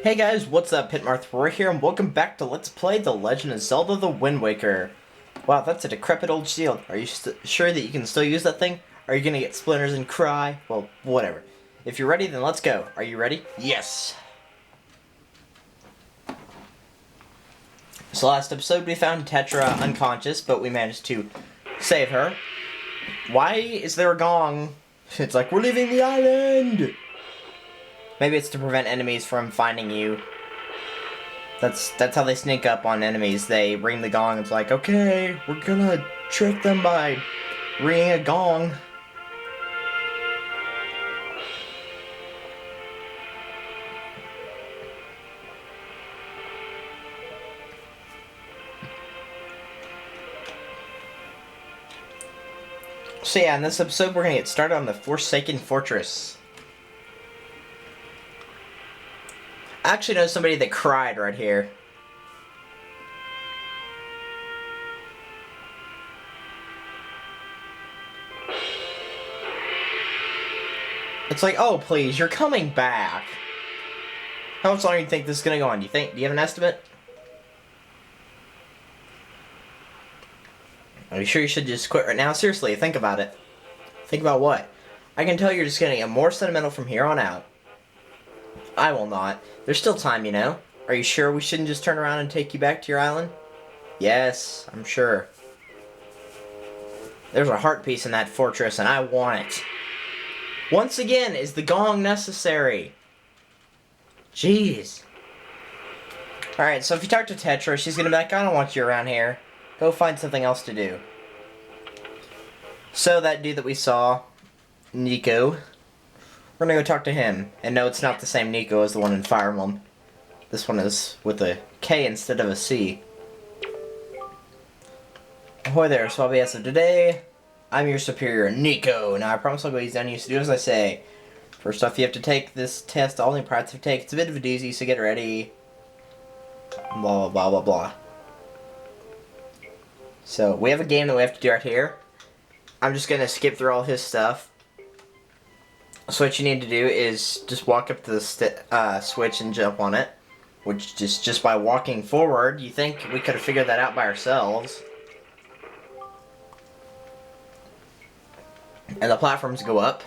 Hey guys, what's up? Hitmarth4 here, and welcome back to Let's Play The Legend of Zelda The Wind Waker. Wow, that's a decrepit old shield. Are you sure that you can still use that thing? Are you gonna get splinters and cry? Well, whatever. If you're ready, then let's go. Are you ready? Yes! So last episode we found Tetra unconscious, but we managed to save her. Why is there a gong? It's like, we're leaving the island! Maybe it's to prevent enemies from finding you. That's how they sneak up on enemies. They ring the gong. It's like, okay, we're gonna trick them by ringing a gong. So yeah, in this episode we're gonna get started on the Forsaken Fortress. I actually know somebody that cried right here. It's like, oh please, you're coming back. How much longer do you think this is gonna go on? Do you have an estimate? Are you sure you should just quit right now? Seriously, think about it. Think about what? I can tell you're just gonna get more sentimental from here on out. I will not. There's still time, you know. Are you sure we shouldn't just turn around and take you back to your island? Yes, I'm sure. There's a heart piece in that fortress, and I want it. Once again, is the gong necessary? Jeez. Alright, so if you talk to Tetra, she's gonna be like, I don't want you around here. Go find something else to do. So that dude that we saw, Niko, we're gonna go talk to him. And no, it's not the same Niko as the one in Fire Emblem. This one is with a K instead of a C. Ahoy there, Swabby. As of today, I'm your superior, Niko. Now I promise I'll go easy on you, so do as I say. First off, you have to take this test. All the parts have to take. It's a bit of a doozy, so get ready. Blah, blah, blah, blah, blah. So, we have a game that we have to do right here. I'm just gonna skip through all his stuff. So what you need to do is just walk up to the switch and jump on it. Which, just by walking forward, you think we could have figured that out by ourselves. And the platforms go up.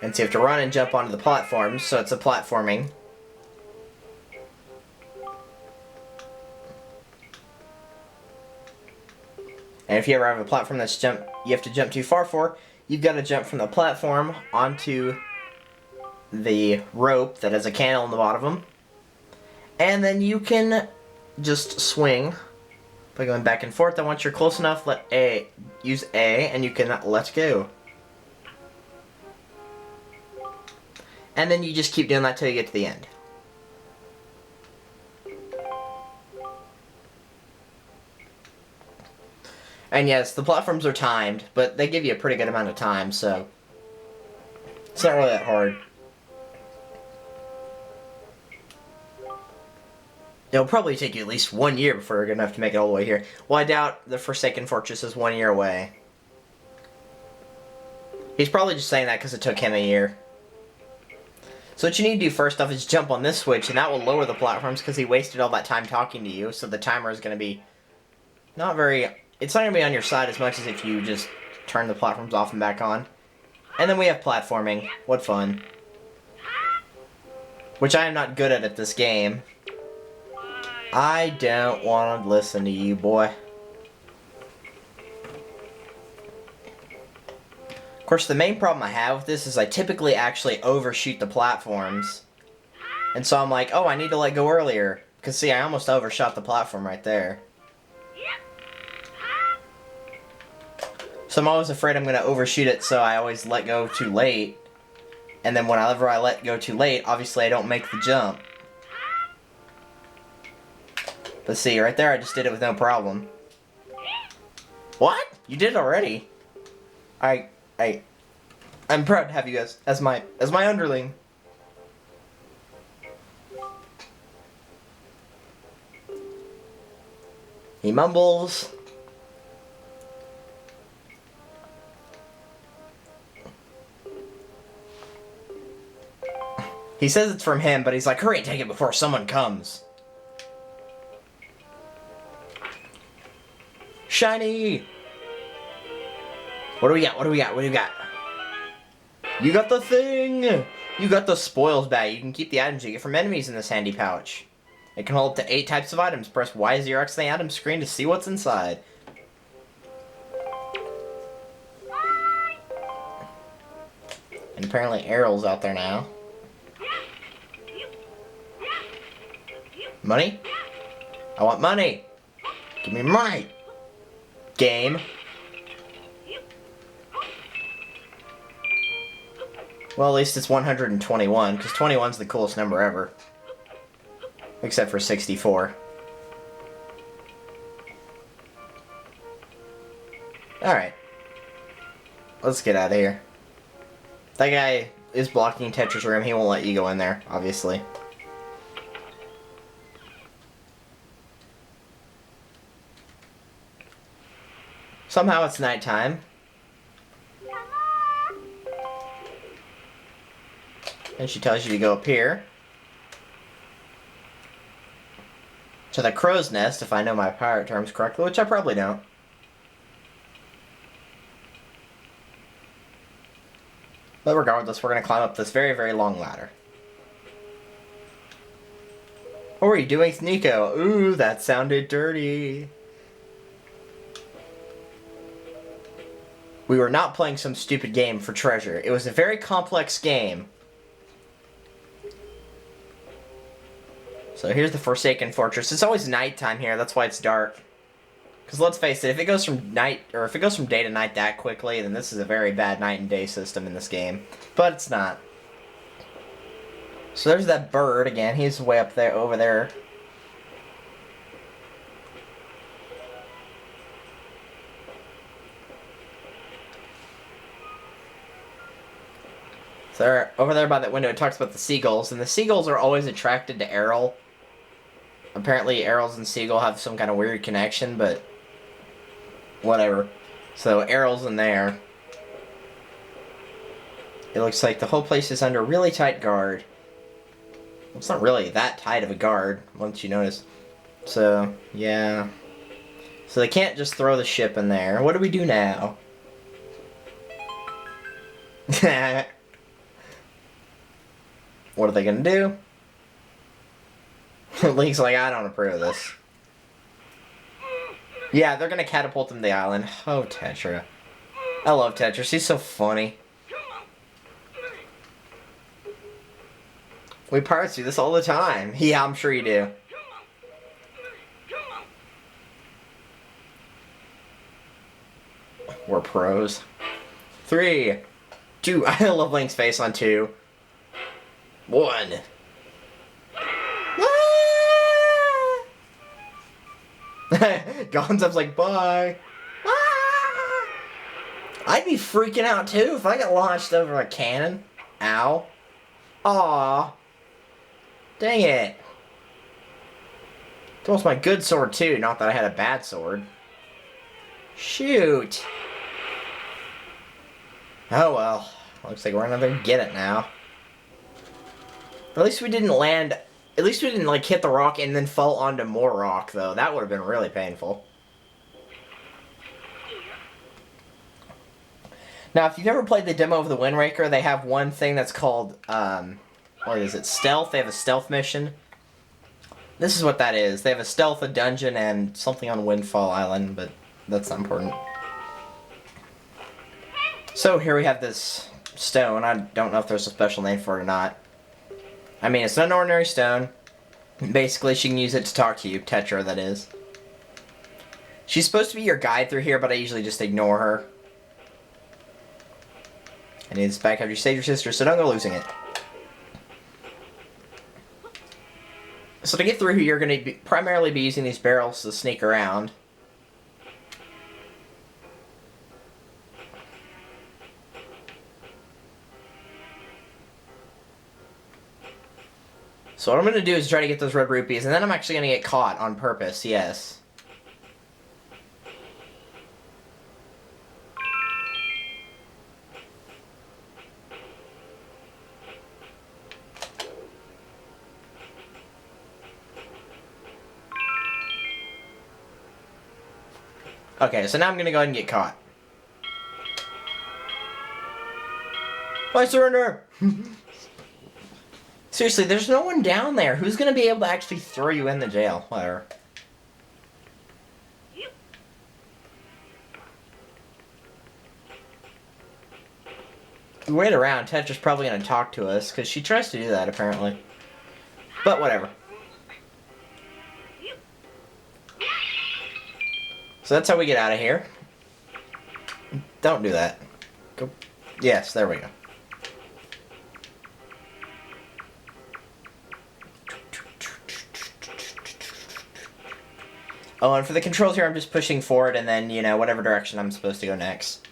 And so you have to run and jump onto the platforms, so it's a platforming. And if you ever have a platform that's you have to jump too far for, you've got to jump from the platform onto the rope that has a candle in the bottom of them. And then you can just swing by going back and forth. And once you're close enough, use A, and you can let go. And then you just keep doing that till you get to the end. And yes, the platforms are timed, but they give you a pretty good amount of time, so it's not really that hard. It'll probably take you at least 1 year before you're good enough to make it all the way here. Well, I doubt the Forsaken Fortress is 1 year away. He's probably just saying that because it took him a year. So what you need to do first off is jump on this switch, and that will lower the platforms because he wasted all that time talking to you, so the timer is going to be not very... It's not going to be on your side as much as if you just turn the platforms off and back on. And then we have platforming. What fun. Which I am not good at this game. I don't want to listen to you, boy. Of course, the main problem I have with this is I typically actually overshoot the platforms. And so I'm like, oh, I need to let go earlier. Because see, I almost overshot the platform right there. So I'm always afraid I'm going to overshoot it, so I always let go too late. And then whenever I let go too late, obviously I don't make the jump. But see, right there I just did it with no problem. What? You did it already? I'm proud to have you as my underling. He mumbles. He says it's from him, but he's like, hurry, take it before someone comes. Shiny! What do we got? What do we got? What do we got? You got the thing! You got the spoils bag. You can keep the items you get from enemies in this handy pouch. It can hold up to 8 types of items. Press Y0X on the item screen to see what's inside. And apparently Errol's out there now. Money? I want money! Give me money! Game. Well, at least it's 121, because 21's the coolest number ever. Except for 64. Alright. Let's get out of here. That guy is blocking Tetra's room. He won't let you go in there, obviously. Somehow it's nighttime. And she tells you to go up here. To the crow's nest, if I know my pirate terms correctly, which I probably don't. But regardless, we're going to climb up this very, very long ladder. What were you doing with Nico? Ooh, that sounded dirty. We were not playing some stupid game for treasure. It was a very complex game. So here's the Forsaken Fortress. It's always nighttime here, that's why it's dark. Because let's face it, if it goes from night, or if it goes from day to night that quickly, then this is a very bad night and day system in this game. But it's not. So there's that bird again. He's way up there, over there. So over there by that window, it talks about the seagulls, and the seagulls are always attracted to Errol. Apparently, Errol's and Seagull have some kind of weird connection, but whatever. So Errol's in there. It looks like the whole place is under really tight guard. It's not really that tight of a guard, once you notice. So, yeah. So they can't just throw the ship in there. What do we do now? What are they gonna do? Link's like, I don't approve of this. Yeah, they're gonna catapult him to the island. Oh, Tetra. I love Tetra. She's so funny. We pirates do this all the time. Yeah, I'm sure you do. We're pros. 3, 2. I love Link's face on 2. 1. Gonzep's like, bye. I'd be freaking out too if I got launched over a cannon. Ow. Aw. Dang it. It's almost my good sword too, not that I had a bad sword. Shoot. Oh well. Looks like we're gonna get it now. At least we didn't land... At least we didn't, like, hit the rock and then fall onto more rock, though. That would have been really painful. Now, if you've ever played the demo of the Wind Waker, they have one thing that's called, what is it? Stealth. They have a stealth mission. This is what that is. They have a stealth, a dungeon, and something on Windfall Island, but that's not important. So, here we have this stone. I don't know if there's a special name for it or not. I mean, it's not an ordinary stone. Basically, she can use it to talk to you. Tetra, that is. She's supposed to be your guide through here, but I usually just ignore her. I need this back after you saved your sister, so don't go losing it. So to get through here, you're going to primarily be using these barrels to sneak around. So what I'm going to do is try to get those red rupees, and then I'm actually going to get caught on purpose, yes. Okay, so now I'm gonna go ahead and get caught. I surrender! Seriously, there's no one down there. Who's gonna be able to actually throw you in the jail? Whatever. If we wait around, Tetra's probably gonna talk to us, because she tries to do that, apparently. But whatever. So that's how we get out of here. Don't do that. Go. Yes, there we go. Oh, and for the controls here, I'm just pushing forward and then, you know, whatever direction I'm supposed to go next.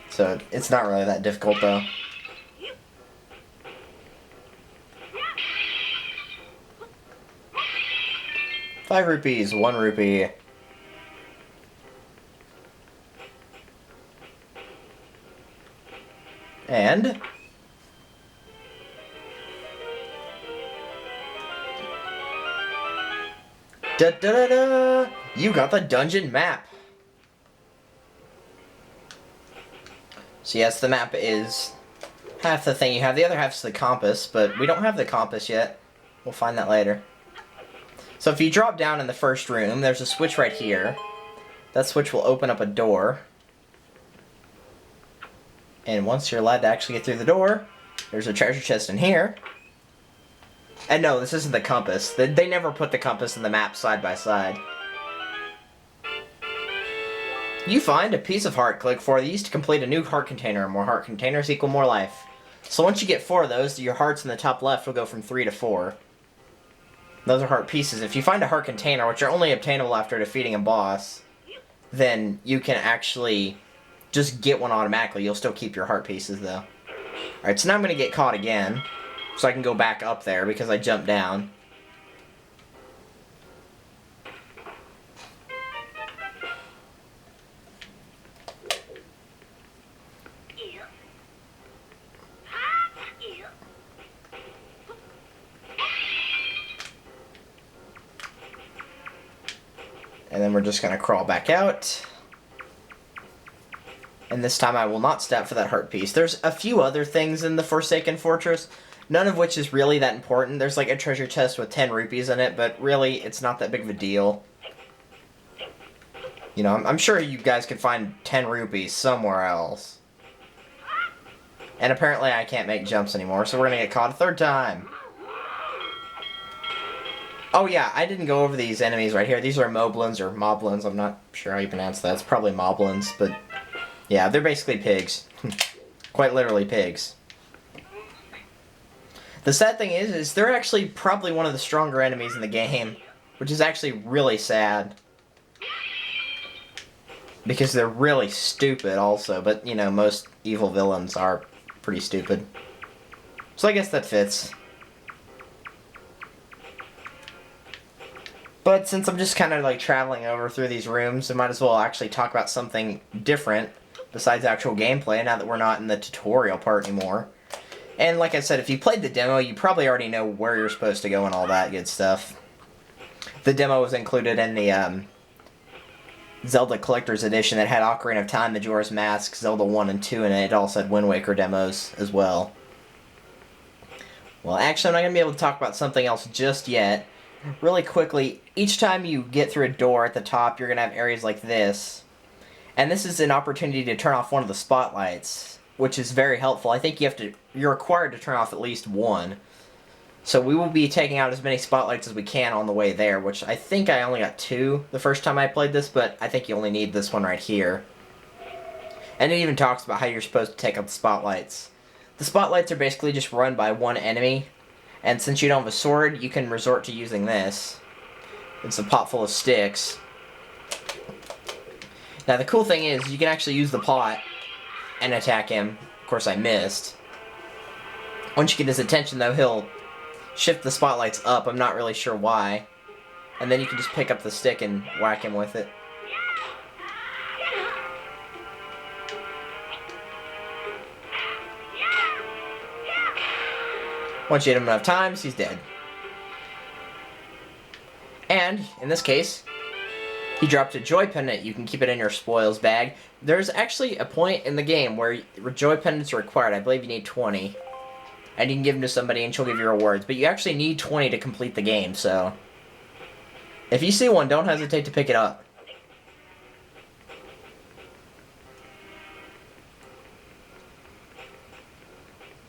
So, it's not really that difficult, though. ₹5, 1 rupee. And... da da da da! You got the dungeon map! So yes, the map is half the thing you have. The other half's the compass, but we don't have the compass yet. We'll find that later. So if you drop down in the first room, there's a switch right here. That switch will open up a door. And once you're allowed to actually get through the door, there's a treasure chest in here. And no, this isn't the compass. They never put the compass and the map side by side. You find a piece of heart. Click 4 of these to complete a new heart container. More heart containers equal more life. So once you get 4 of those, your hearts in the top left will go from 3 to 4. Those are heart pieces. If you find a heart container, which are only obtainable after defeating a boss, then you can actually just get one automatically. You'll still keep your heart pieces, though. Alright, so now I'm going to get caught again. So I can go back up there because I jumped down. And then we're just going to crawl back out. And this time I will not step for that heart piece. There's a few other things in the Forsaken Fortress, none of which is really that important. There's like a treasure chest with 10 rupees in it, but really it's not that big of a deal. You know, I'm sure you guys could find 10 rupees somewhere else. And apparently I can't make jumps anymore, so we're going to get caught a third time. Oh yeah, I didn't go over these enemies right here. These are moblins or moblins. I'm not sure how you pronounce that. It's probably moblins, but yeah, they're basically pigs. Quite literally pigs. The sad thing is they're actually probably one of the stronger enemies in the game, which is actually really sad. Because they're really stupid also, but you know, most evil villains are pretty stupid. So I guess that fits. But since I'm just kind of like traveling over through these rooms, I might as well actually talk about something different besides actual gameplay now that we're not in the tutorial part anymore. And like I said, if you played the demo, you probably already know where you're supposed to go and all that good stuff. The demo was included in the Zelda Collector's Edition that had Ocarina of Time, Majora's Mask, Zelda 1 and 2 in it. It also had Wind Waker demos as well. Well, actually, I'm not going to be able to talk about something else just yet. Really quickly, each time you get through a door at the top, you're going to have areas like this. And this is an opportunity to turn off one of the spotlights, which is very helpful. I think you're required to turn off at least one. So we will be taking out as many spotlights as we can on the way there, which I think I only got 2 the first time I played this, but I think you only need this one right here. And it even talks about how you're supposed to take out the spotlights. The spotlights are basically just run by one enemy, and since you don't have a sword, you can resort to using this. It's a pot full of sticks. Now the cool thing is, you can actually use the pot and attack him. Of course I missed. Once you get his attention though, he'll shift the spotlights up. I'm not really sure why. And then you can just pick up the stick and whack him with it. Once you hit him enough times, he's dead. And, in this case, He dropped a joy pendant. You can keep it in your spoils bag. There's actually a point in the game where joy pendants are required. I believe you need 20. And you can give them to somebody and she'll give you rewards. But you actually need 20 to complete the game, so... if you see one, don't hesitate to pick it up.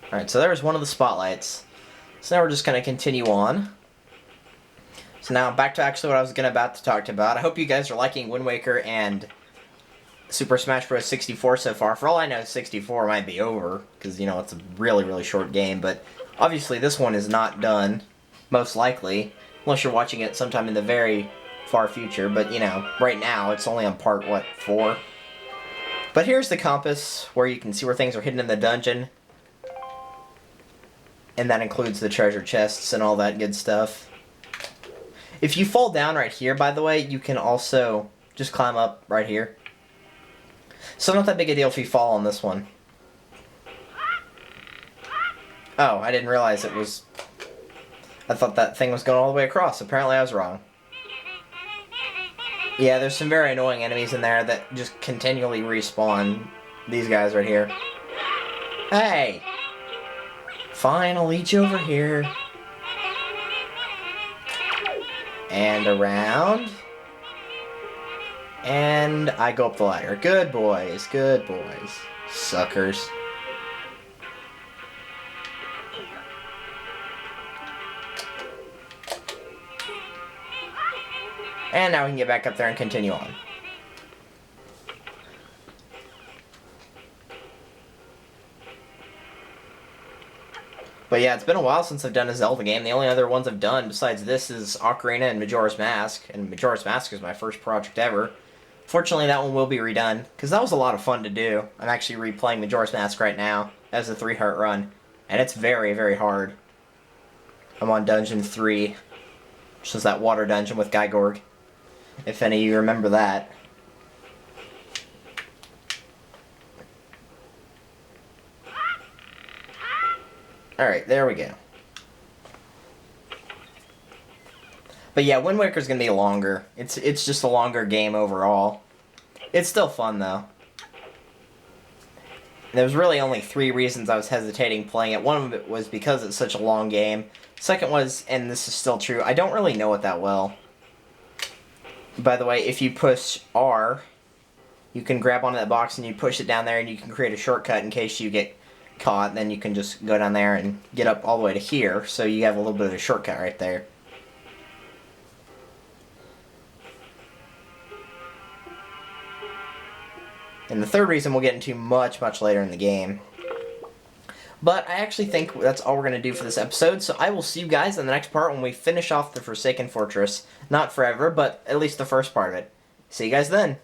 Alright, so there's one of the spotlights. So now we're just going to continue on. So now back to actually what I was about to talk about. I hope you guys are liking Wind Waker and Super Smash Bros. 64 so far. For all I know, 64 might be over, because, you know, it's a really, really short game. But obviously this one is not done, most likely, unless you're watching it sometime in the very far future. But, you know, right now it's only on part, what, 4? But here's the compass, where you can see where things are hidden in the dungeon. And that includes the treasure chests and all that good stuff. If you fall down right here, by the way, you can also just climb up right here. So not that big a deal if you fall on this one. Oh, I didn't realize it was... I thought that thing was going all the way across. Apparently I was wrong. Yeah, there's some very annoying enemies in there that just continually respawn. These guys right here. Hey! Fine, I'll lead you over here. And around. And I go up the ladder. Good boys, good boys. Suckers. And now we can get back up there and continue on. But yeah, it's been a while since I've done a Zelda game. The only other ones I've done besides this is Ocarina and Majora's Mask. And Majora's Mask is my first project ever. Fortunately, that one will be redone, because that was a lot of fun to do. I'm actually replaying Majora's Mask right now as a 3-heart run. And it's very, very hard. I'm on Dungeon 3, which is that water dungeon with Gygorg. If any of you remember that. Alright, there we go. But yeah, Wind Waker's gonna be longer. It's just a longer game overall. It's still fun, though. There's really only 3 reasons I was hesitating playing it. One of it was because it's such a long game. Second was, and this is still true, I don't really know it that well. By the way, if you push R, you can grab onto that box and you push it down there and you can create a shortcut in case you get caught. Then you can just go down there and get up all the way to here, so you have a little bit of a shortcut right there. And the third reason we'll get into much, much later in the game. But I actually think that's all we're going to do for this episode, so I will see you guys in the next part when we finish off the Forsaken Fortress. Not forever, but at least the first part of it. See you guys then.